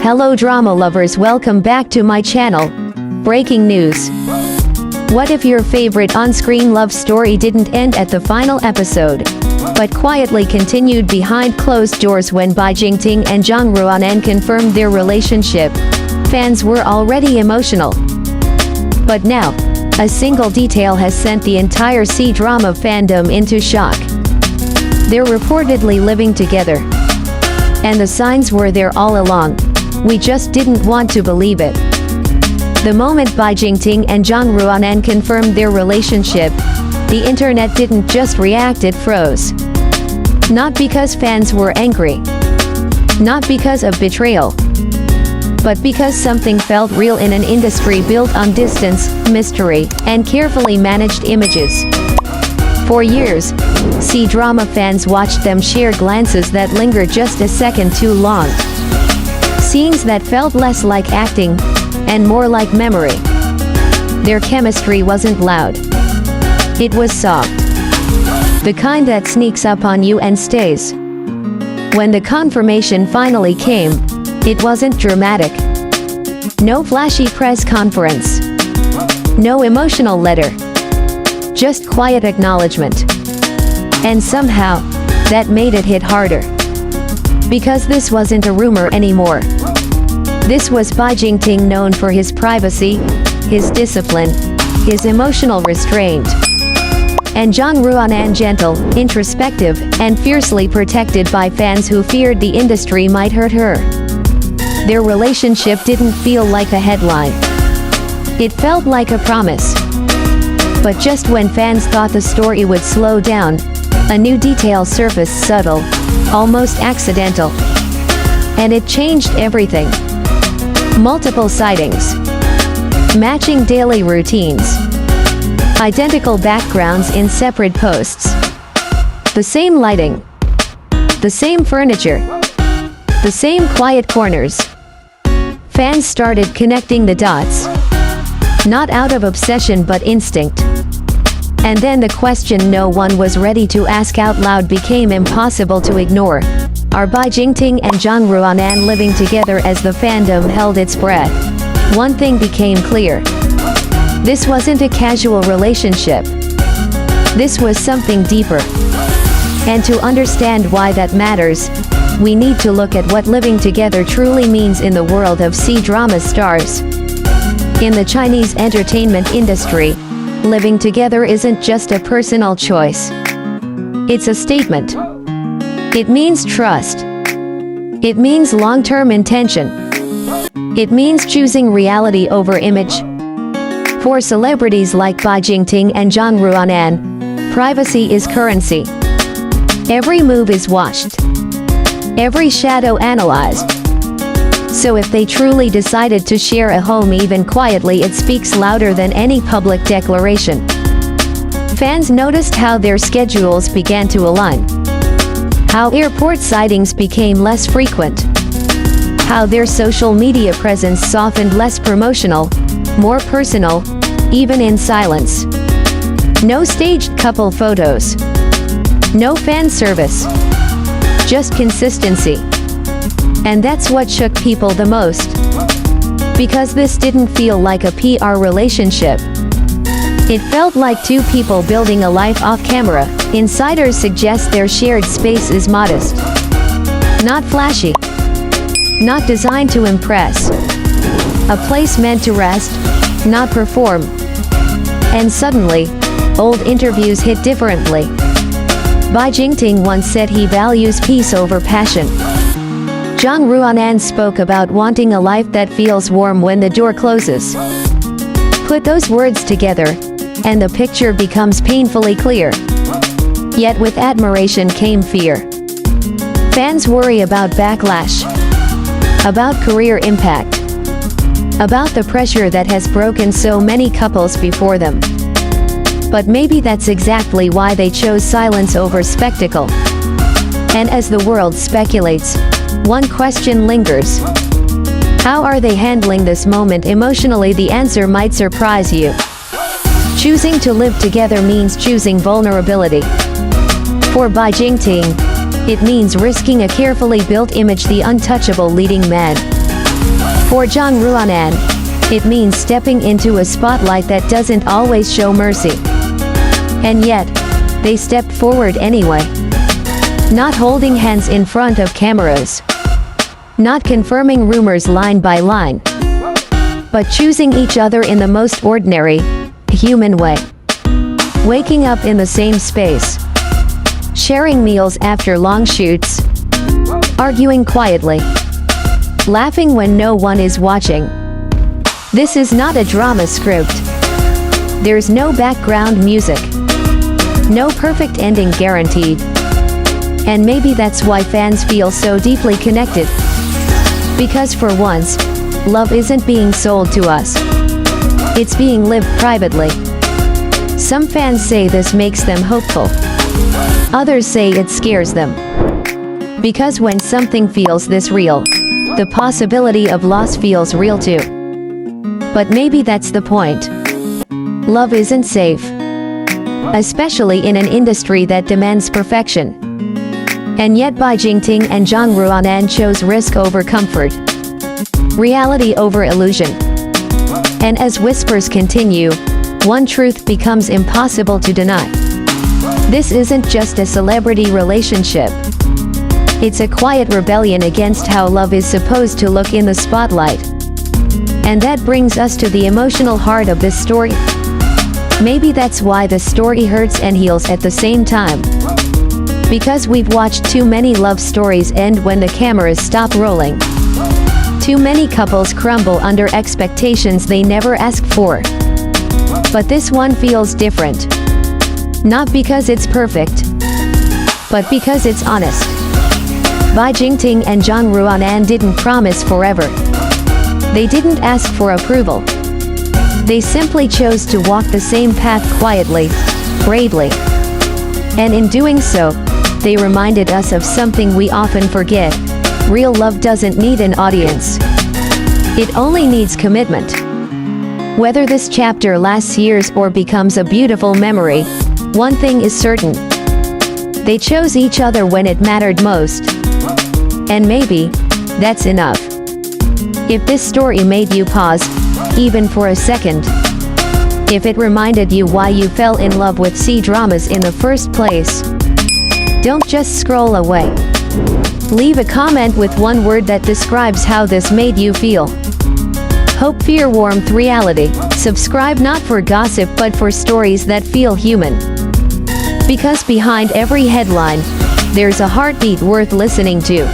Hello drama lovers, welcome back to my channel. Breaking news. What if your favorite on-screen love story didn't end at the final episode, but quietly continued behind closed doors when Bai Jingting and Zhang Ruonan confirmed their relationship? Fans were already emotional. But now, a single detail has sent the entire C-drama fandom into shock. They're reportedly living together. And the signs were there all along. We just didn't want to believe it. The moment Bai Jingting and Zhang Ruonan confirmed their relationship, the internet didn't just react, it froze. Not because fans were angry. Not because of betrayal. But because something felt real in an industry built on distance, mystery, and carefully managed images. For years, C-drama fans watched them share glances that lingered just a second too long. Scenes that felt less like acting, and more like memory. Their chemistry wasn't loud. It was soft. The kind that sneaks up on you and stays. When the confirmation finally came, it wasn't dramatic. No flashy press conference. No emotional letter. Just quiet acknowledgement. And somehow, that made it hit harder. Because this wasn't a rumor anymore. This was Bai Jingting, known for his privacy, his discipline, his emotional restraint. And Zhang Ruonan, gentle, introspective, and fiercely protected by fans who feared the industry might hurt her. Their relationship didn't feel like a headline. It felt like a promise. But just when fans thought the story would slow down, a new detail surfaced, subtle, almost accidental. And it changed everything. Multiple sightings. Matching daily routines. Identical backgrounds in separate posts. The same lighting. The same furniture. The same quiet corners. Fans started connecting the dots. Not out of obsession but instinct. And then the question no one was ready to ask out loud became impossible to ignore. Are Bai Jingting and Zhang Ruonan living together? As the fandom held its breath, one thing became clear. This wasn't a casual relationship. This was something deeper. And to understand why that matters, we need to look at what living together truly means in the world of C-drama stars. In the Chinese entertainment industry, living together isn't just a personal choice. It's a statement. It means trust. It means long-term intention. It means choosing reality over image. For celebrities like Bai Jingting and Zhang Ruonan, privacy is currency. Every move is watched. Every shadow analyzed. So if they truly decided to share a home even quietly, it speaks louder than any public declaration. Fans noticed how their schedules began to align. How airport sightings became less frequent. How their social media presence softened, less promotional, more personal, even in silence. No staged couple photos. No fan service. Just consistency. And that's what shook people the most. Because this didn't feel like a PR relationship. It felt like two people building a life off camera. Insiders suggest their shared space is modest. Not flashy. Not designed to impress. A place meant to rest, not perform. And suddenly, old interviews hit differently. Bai Jingting once said he values peace over passion. Zhang Ruonan spoke about wanting a life that feels warm when the door closes. Put those words together, and the picture becomes painfully clear. Yet with admiration came fear. Fans worry about backlash. About career impact. About the pressure that has broken so many couples before them. But maybe that's exactly why they chose silence over spectacle. And as the world speculates, one question lingers. How are they handling this moment emotionally? The answer might surprise you. Choosing to live together means choosing vulnerability. For Bai Jingting, it means risking a carefully built image, the untouchable leading man. For Zhang Ruonan, it means stepping into a spotlight that doesn't always show mercy. And yet, they stepped forward anyway. Not holding hands in front of cameras. Not confirming rumors line by line. But choosing each other in the most ordinary, human way. Waking up in the same space. Sharing meals after long shoots. Arguing quietly. Laughing when no one is watching. This is not a drama script. There's no background music. No perfect ending guaranteed. And maybe that's why fans feel so deeply connected. Because for once, love isn't being sold to us. It's being lived privately. Some fans say this makes them hopeful. Others say it scares them. Because when something feels this real, the possibility of loss feels real too. But maybe that's the point. Love isn't safe. Especially in an industry that demands perfection. And yet Bai Jingting and Zhang Ruonan chose risk over comfort. Reality over illusion. And as whispers continue, one truth becomes impossible to deny. This isn't just a celebrity relationship. It's a quiet rebellion against how love is supposed to look in the spotlight. And that brings us to the emotional heart of this story. Maybe that's why the story hurts and heals at the same time. Because we've watched too many love stories end when the cameras stop rolling. Too many couples crumble under expectations they never asked for. But this one feels different. Not because it's perfect, but because it's honest. Bai Jingting and Zhang Ruonan didn't promise forever. They didn't ask for approval. They simply chose to walk the same path quietly, bravely. And in doing so, they reminded us of something we often forget. Real love doesn't need an audience. It only needs commitment. Whether this chapter lasts years or becomes a beautiful memory, one thing is certain. They chose each other when it mattered most. And maybe, that's enough. If this story made you pause, even for a second. If it reminded you why you fell in love with C-dramas in the first place. Don't just scroll away. Leave a comment with one word that describes how this made you feel. Hope, fear, warmth, reality. Subscribe not for gossip but for stories that feel human. Because behind every headline, there's a heartbeat worth listening to.